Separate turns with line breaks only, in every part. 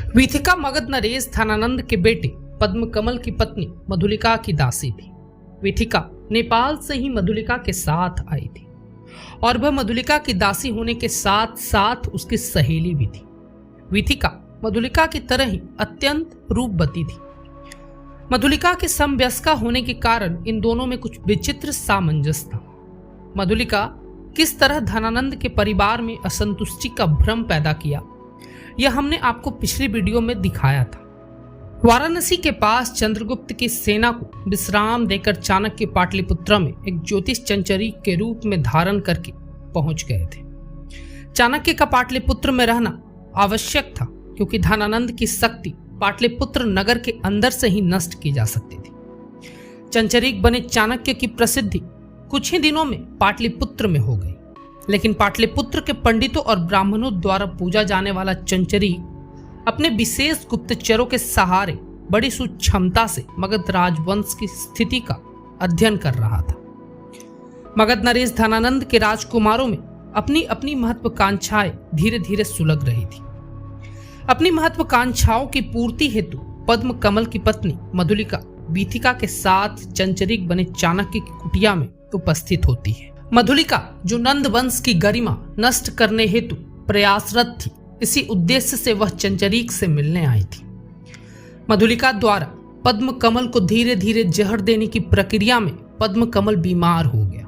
वीथिका मगध नरेश धनानंद के बेटे पद्मकमल की पत्नी मधुलिका की दासी थी। वीथिका नेपाल से ही मधुलिका के साथ आई थी और वह मधुलिका की दासी होने के साथ साथ उसकी सहेली भी थी। वीथिका मधुलिका की तरह ही अत्यंत रूपवती थी। मधुलिका के समवयस्का होने के कारण इन दोनों में कुछ विचित्र सामंजस्य था। मधुलिका किस तरह धनानंद के परिवार में असंतुष्टि का भ्रम पैदा किया, यह हमने आपको पिछली वीडियो में दिखाया था। वाराणसी के पास चंद्रगुप्त की सेना को विश्राम देकर चाणक्य पाटलिपुत्र में एक ज्योतिष चंचरीक के रूप में धारण करके पहुंच गए थे। चाणक्य का पाटलिपुत्र में रहना आवश्यक था क्योंकि धनानंद की शक्ति पाटलिपुत्र नगर के अंदर से ही नष्ट की जा सकती थी। चंचरीक बने चाणक्य की प्रसिद्धि कुछ ही दिनों में पाटलिपुत्र में हो गई, लेकिन पाटलिपुत्र के पंडितों और ब्राह्मणों द्वारा पूजा जाने वाला चंचरीक अपने विशेष गुप्तचरों के सहारे बड़ी सुक्षमता से मगध राजवंश की स्थिति का अध्ययन कर रहा था। मगध नरेश धनानंद के राजकुमारों में अपनी अपनी महत्वाकांक्षाएं धीरे धीरे सुलग रही थी। अपनी महत्वाकांक्षाओं की पूर्ति हेतु पद्मकमल की पत्नी मधुलिका वीथिका के साथ चंचरीक बने चाणक्य की कुटिया में उपस्थित होती है। मधुलिका जो नंद वंश की गरिमा नष्ट करने हेतु प्रयासरत थी, इसी उद्देश्य से वह चंचरीक से मिलने आई थी। मधुलिका द्वारा पद्मकमल को धीरे धीरे जहर देने की प्रक्रिया में पद्मकमल बीमार हो गया।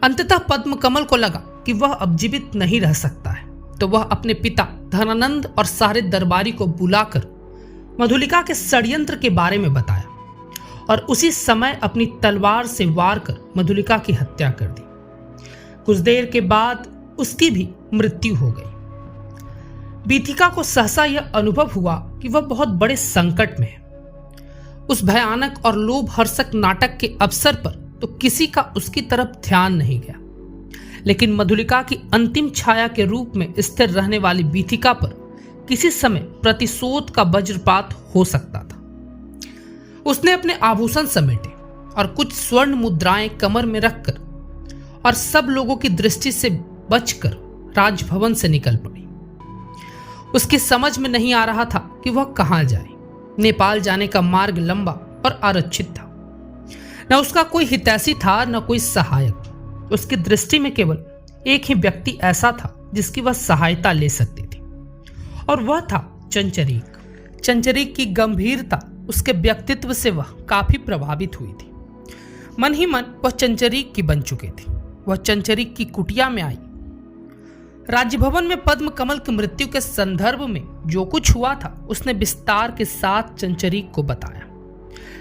अंततः पद्मकमल को लगा कि वह अब जीवित नहीं रह सकता है, तो वह अपने पिता धनानंद और सारे दरबारी को बुलाकर मधुलिका के षड्यंत्र के बारे में बताया और उसी समय अपनी तलवार से वार कर मधुलिका की हत्या कर दी। कुछ देर के बाद उसकी भी मृत्यु हो गई। वीथिका को सहसा यह अनुभव हुआ कि वह बहुत बड़े संकट में है। उस भयानक और लोभहर्षक नाटक के अवसर पर तो किसी का उसकी तरफ ध्यान नहीं गया, लेकिन मधुलिका की अंतिम छाया के रूप में स्थिर रहने वाली वीथिका पर किसी समय प्रतिशोध का वज्रपात हो सकता था। उसने अपने आभूषण समेटे और कुछ स्वर्ण मुद्राएं कमर में रखकर और सब लोगों की दृष्टि से बचकर राजभवन से निकल पड़ी। उसकी समझ में नहीं आ रहा था कि वह कहां जाए। नेपाल जाने का मार्ग लंबा और आरक्षित था। न उसका कोई हितैषी था, न कोई सहायक। उसकी दृष्टि में केवल एक ही व्यक्ति ऐसा था जिसकी वह सहायता ले सकती थी, और वह था चंचरीक। चंचरीक की गंभीरता, उसके व्यक्तित्व से वह काफी प्रभावित हुई थी। मन ही मन वह चंचरीक की बन चुके थे। वह चंचरीक की कुटिया में आई। राजभवन में पद्मकमल की मृत्यु के संदर्भ में जो कुछ हुआ था उसने विस्तार के साथ चंचरीक को बताया।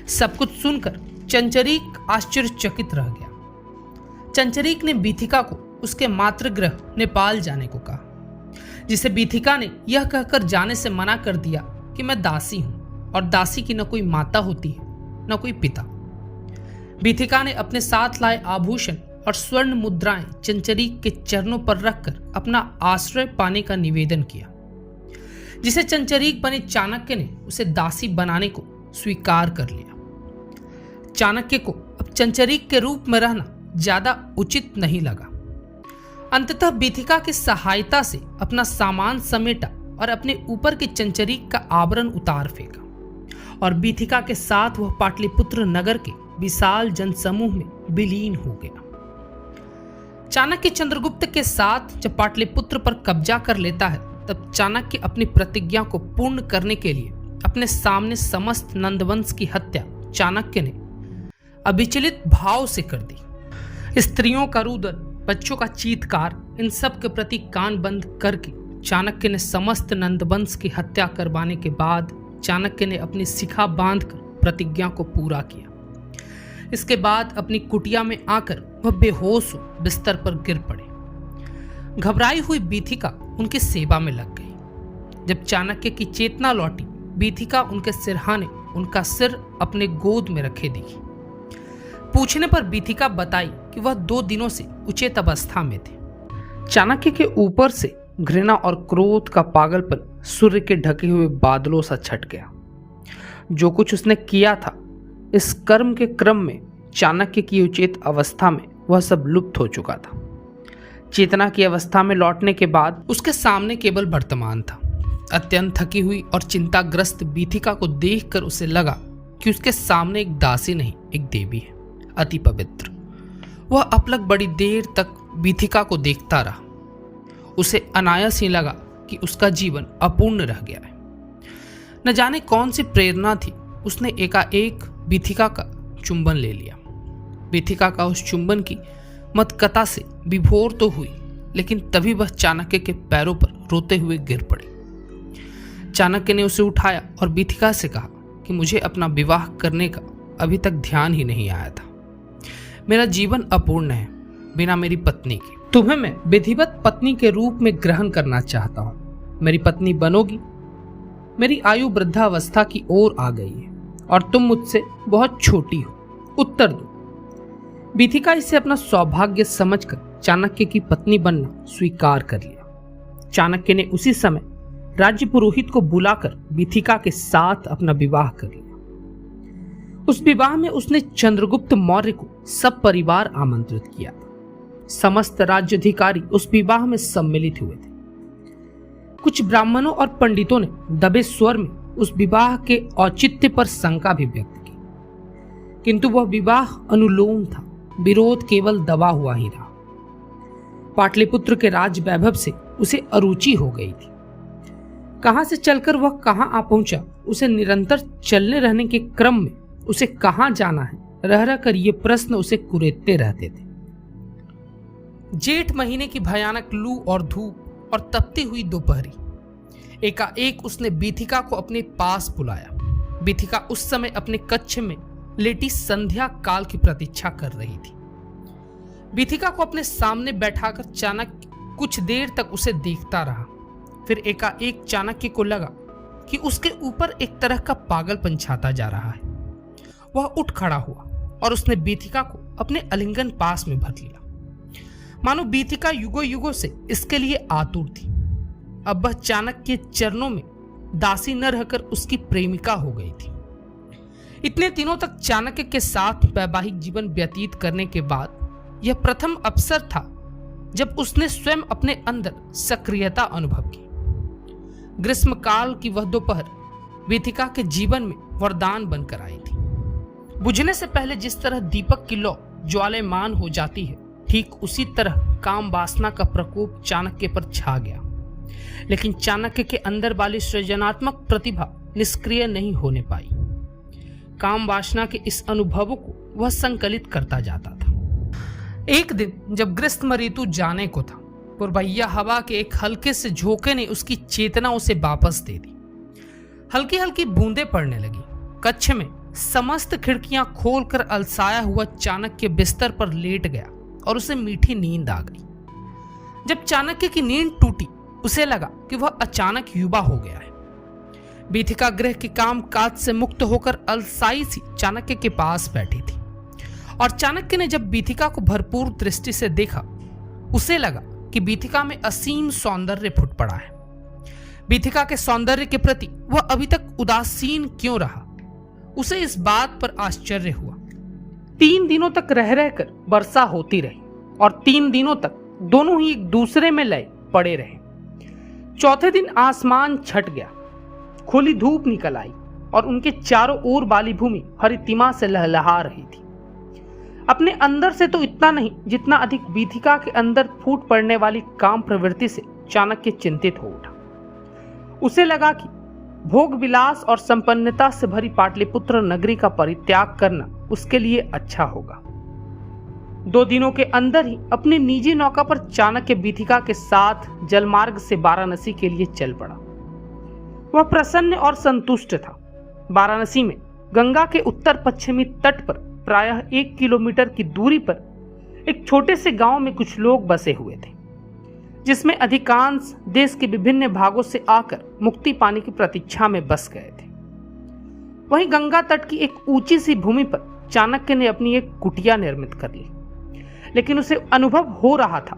सब कुछ सुनकर चंचरीक आश्चर्यचकित रह गया। चंचरीक ने वीथिका को उसके मातृगृह नेपाल जाने को कहा, जिसे वीथिका ने यह कहकर जाने से मना कर दिया कि मैं दासी हूं और दासी की न कोई माता होती है न कोई पिता। वीथिका ने अपने साथ लाए आभूषण और स्वर्ण मुद्राएं चंचरीक के चरणों पर रखकर अपना आश्रय पाने का निवेदन किया, जिसे चंचरीक बने चाणक्य ने उसे दासी बनाने को स्वीकार कर लिया। चाणक्य को अब चंचरीक के रूप में रहना ज्यादा उचित नहीं लगा। अंततः वीथिका की सहायता से अपना सामान समेटा और अपने ऊपर के चंचरीक का आवरण उतार फेंका और वीथिका के साथ वह पाटलिपुत्र नगर के विशाल जनसमूह में विलीन हो गया। चाणक्य चंद्रगुप्त के साथ जब पाटलिपुत्र पर कब्जा कर लेता है, तब चाणक्य अपनी प्रतिज्ञा को पूर्ण करने के लिए अपने सामने समस्त नंदवंश की हत्या चाणक्य ने अविचलित भाव से कर दी। स्त्रियों का रुदन, बच्चों का चीत्कार, इन सब के प्रति कान बंद करके चाणक्य ने समस्त नंदवंश की हत्या करवाने के बाद चाणक्य ने अपनी शिखा बांधकर प्रतिज्ञा को पूरा किया। इसके बाद अपनी कुटिया में आकर वह बेहोश हो बिस्तर पर गिर पड़े। घबराई हुई वीथिका उनकी सेवा में लग गई। जब चाणक्य की चेतना लौटी, वीथिका उनके सिरहाने उनका सिर अपने गोद में रखे दिखी। पूछने पर वीथिका बताई कि वह 2 दिनों से उचेत अवस्था में थे। चाणक्य के ऊपर से घृणा और क्रोध का पागलपन सूर्य के ढके हुए बादलों सा छट गया। जो कुछ उसने किया था, इस कर्म के क्रम में चाणक्य की उचेत अवस्था में वह सब लुप्त हो चुका था। चेतना की अवस्था में लौटने के बाद उसके सामने केवल वर्तमान था। अत्यंत थकी हुई और चिंताग्रस्त बीथिका को देखकर उसे लगा कि उसके सामने एक दासी नहीं, एक देवी है, अति पवित्र। वह अपलक बड़ी देर तक बीथिका को देखता रहा। उसे अनायास ही लगा कि उसका जीवन अपूर्ण रह गया है। न जाने कौन सी प्रेरणा थी, उसने एकाएक बीथिका का चुंबन ले लिया। बीथिका का उस चुंबन की मत्कता से विभोर तो हुई, लेकिन तभी वह चाणक्य के पैरों पर रोते हुए गिर पड़ी। चाणक्य ने उसे उठाया और बीथिका से कहा कि मुझे अपना विवाह करने का अभी तक ध्यान ही नहीं आया था। मेरा जीवन अपूर्ण है बिना मेरी पत्नी के। तुम्हें मैं विधिवत पत्नी के रूप में ग्रहण करना चाहता हूं। मेरी पत्नी बनोगी। मेरी आयु वृद्धावस्था की ओर आ गई है और तुम मुझसे बहुत छोटी हो। उत्तर दो। बीथिका इसे अपना सौभाग्य समझकर चाणक्य की पत्नी बनना स्वीकार कर लिया। चाणक्य ने उसी समय राज्य पुरोहित को बुलाकर बीथिका के साथ अपना विवाह कर लिया। उस विवाह में उसने चंद्रगुप्त मौर्य को सब परिवार आमंत्रित किया था। समस्त राज्याधिकारी उस विवाह में सम्मिलित हुए थे। कुछ ब्राह्मणों और पंडितों ने दबे स्वर में उस विवाह के औचित्य पर शंका भी व्यक्त की, किंतु वह विवाह अनुलोम था। विरोध केवल दबा हुआ ही रहा। पाटलिपुत्र के राज वैभव से उसे अरुचि हो गई थी। कहां से चलकर वह कहां आ पहुंचा, उसे निरंतर चलने रहने के क्रम में उसे कहां जाना है, रह रहकर ये प्रश्न उसे कुरेदते रहते थे। जेठ महीने की भयानक लू और धूप और तपती हुई दोपहरी, एकाएक उसने बीथिका को अपने पास बुलाया। बीथिका उस समय अपने कक्ष में लेटी संध्या काल की प्रतीक्षा कर रही थी। बीथिका को अपने सामने बैठाकर चाणक्य कुछ देर तक उसे देखता रहा। फिर एकाएक चाणक्य को लगा कि उसके ऊपर एक तरह का पागलपन छाता जा रहा है। वह उठ खड़ा हुआ और उसने बीथिका को अपने आलिंगन पास में भर लिया, मानो बीथिका युगों युगों से इसके लिए आतुर थी। अब वह चाणक्य के चरणों में दासी न रहकर उसकी प्रेमिका हो गई थी। इतने दिनों तक चाणक्य के साथ वैवाहिक जीवन व्यतीत करने के बाद यह प्रथम अवसर था जब उसने स्वयं अपने अंदर सक्रियता अनुभव की। ग्रीष्मकाल की वह दोपहर बीथिका के जीवन में वरदान बनकर आई थी। बुझने से पहले जिस तरह दीपक की लौ ज्वालायमान हो जाती है, ठीक उसी तरह काम वासना का प्रकोप चाणक्य पर छा गया। लेकिन चाणक्य के अंदर वाली सृजनात्मक प्रतिभा निष्क्रिय नहीं होने पाई। काम वासना के इस अनुभवों को वह संकलित करता जाता था। एक दिन जब ग्रीष्म ऋतु जाने को था, पुरबैया हवा के एक हल्के से झोंके ने उसकी चेतना उसे वापस दे दी। हल्की हल्की बूंदें पड़ने लगी। कक्ष में समस्त खिड़कियां खोलकर अलसाया हुआ चाणक्य बिस्तर पर लेट गया और उसे मीठी नींद आ गई। जब चाणक्य की नींद टूटी, उसे लगा कि वह अचानक युवा हो गया है। बीथिका गृह के काम काज से मुक्त होकर अलसाई सी चाणक्य के पास बैठी थी और चाणक्य ने जब बीथिका को भरपूर दृष्टि से देखा, उसे लगा कि बीथिका में असीम सौंदर्य फुट पड़ा है। बीथिका के सौंदर्य के प्रति वह अभी तक उदासीन क्यों रहा, उसे इस बात पर आश्चर्य हुआ। 3 दिनों तक रह रहकर वर्षा होती रही और 3 दिनों तक दोनों ही एक दूसरे में लय पड़े रहे। चौथे दिन आसमान छट गया, खुली धूप निकल आई और उनके चारों ओर वाली भूमि हरितिमा से लहलहा रही थी। अपने अंदर से तो इतना नहीं जितना अधिक बीथिका के अंदर फूट पड़ने वाली काम प्रवृत्ति से चाणक्य चिंतित हो उठा। उसे लगा कि भोग विलास और संपन्नता से भरी पाटलिपुत्र नगरी का परित्याग करना उसके लिए अच्छा होगा। 2 दिनों के अंदर ही अपनी निजी नौका पर चाणक्य बीथिका के साथ जलमार्ग से वाराणसी के लिए चल पड़ा। वह प्रसन्न और संतुष्ट था। वाराणसी में गंगा के उत्तर पश्चिमी तट पर प्रायः 1 किलोमीटर की दूरी पर एक छोटे से गांव में कुछ लोग बसे हुए थे, जिसमें अधिकांश देश के विभिन्न भागों से आकर मुक्ति पाने की प्रतीक्षा में बस गए थे। वहीं गंगा तट की एक ऊंची सी भूमि पर चाणक्य ने अपनी एक कुटिया निर्मित कर ली, लेकिन उसे अनुभव हो रहा था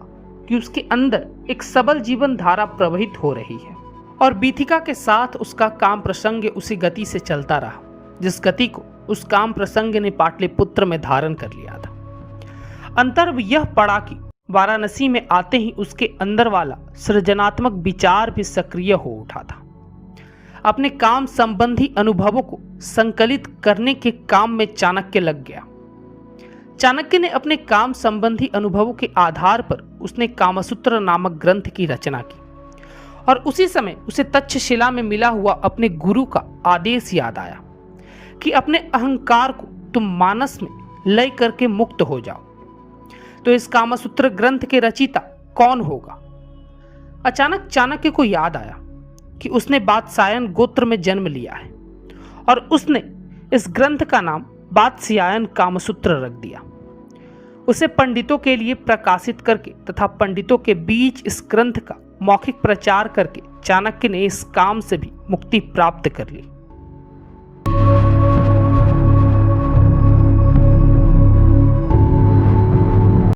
कि उसके अंदर एक सबल जीवन धारा प्रवहित हो रही है और बीथिका के साथ उसका काम प्रसंग उसी गति से चलता रहा जिस गति को उस काम प्रसंग ने पाटलिपुत्र में धारण कर लिया था। अंतर यह पड़ा कि वाराणसी में आते ही उसके अंदर वाला सृजनात्मक विचार भी सक्रिय हो उठा था। अपने काम संबंधी अनुभवों को संकलित करने के काम में चाणक्य लग गया। चाणक्य ने अपने काम संबंधी अनुभवों के आधार पर उसने कामसूत्र नामक ग्रंथ की रचना की और उसी समय उसे तक्षशिला में मिला हुआ अपने गुरु का आदेश याद आया कि अपने अहंकार को तुम मानस में लय करके मुक्त हो जाओ। तो इस कामसूत्र ग्रंथ के रचयिता कौन होगा? अचानक चाणक्य को याद आया कि उसने वात्स्यायन गोत्र में जन्म लिया है और उसने इस ग्रंथ का नाम वात्स्यायन कामसूत्र रख दिया। उसे पंडितों के लिए प्रकाशित करके तथा पंडितों के बीच इस ग्रंथ का मौखिक प्रचार करके चाणक्य ने इस काम से भी मुक्ति प्राप्त कर ली।